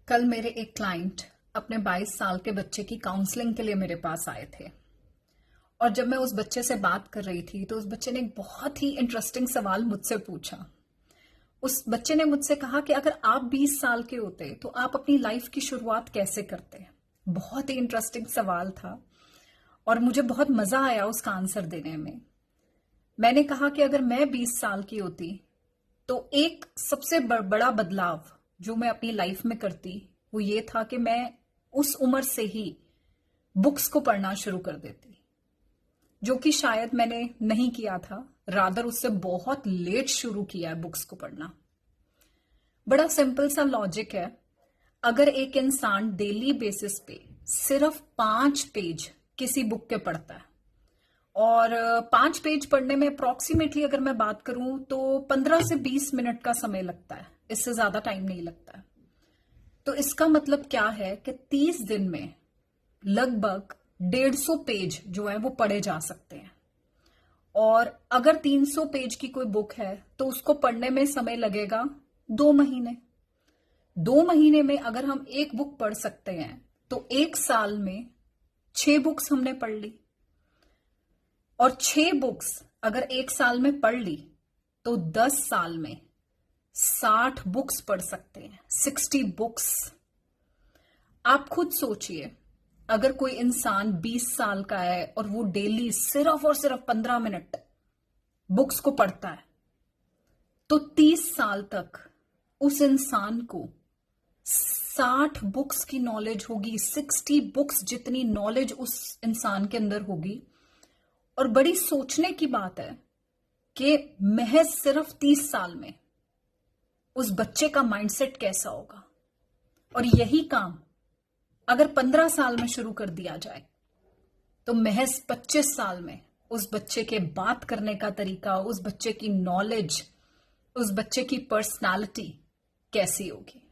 कल मेरे एक क्लाइंट अपने 22 साल के बच्चे की काउंसलिंग के लिए मेरे पास आए थे। और जब मैं उस बच्चे से बात कर रही थी तो उस बच्चे ने एक बहुत ही इंटरेस्टिंग सवाल मुझसे पूछा। उस बच्चे ने मुझसे कहा कि अगर आप 20 साल के होते तो आप अपनी लाइफ की शुरुआत कैसे करते। बहुत ही इंटरेस्टिंग सवाल था और मुझे बहुत मजा आया उसका आंसर देने में। मैंने कहा कि अगर मैं 20 साल की होती तो एक सबसे बड़ा बदलाव जो मैं अपनी लाइफ में करती वो ये था कि मैं उस उम्र से ही बुक्स को पढ़ना शुरू कर देती, जो कि शायद मैंने नहीं किया था। रादर उससे बहुत लेट शुरू किया है बुक्स को पढ़ना। बड़ा सिंपल सा लॉजिक है। अगर एक इंसान डेली बेसिस पे सिर्फ 5 पेज किसी बुक के पढ़ता है और 5 पेज पढ़ने में अप्रोक्सीमेटली अगर मैं बात करूं तो 15 से 20 मिनट का समय लगता है, इससे ज्यादा टाइम नहीं लगता है। तो इसका मतलब क्या है कि 30 दिन में लगभग 150 पेज जो है वो पढ़े जा सकते हैं। और अगर 300 पेज की कोई बुक है तो उसको पढ़ने में समय लगेगा 2 महीने। 2 महीने में अगर हम एक बुक पढ़ सकते हैं तो 1 साल में 6 बुक्स हमने पढ़ ली। और 6 बुक्स अगर 1 साल में पढ़ ली तो 10 साल में 60 बुक्स पढ़ सकते हैं, 60 बुक्स। आप खुद सोचिए, अगर कोई इंसान 20 साल का है और वो डेली सिर्फ और सिर्फ 15 मिनट बुक्स को पढ़ता है तो 30 साल तक उस इंसान को 60 बुक्स की नॉलेज होगी, 60 बुक्स जितनी नॉलेज उस इंसान के अंदर होगी। और बड़ी सोचने की बात है कि महज सिर्फ 30 साल में उस बच्चे का माइंडसेट कैसा होगा। और यही काम अगर 15 साल में शुरू कर दिया जाए तो महज 25 साल में उस बच्चे के बात करने का तरीका, उस बच्चे की नॉलेज, उस बच्चे की पर्सनालिटी कैसी होगी।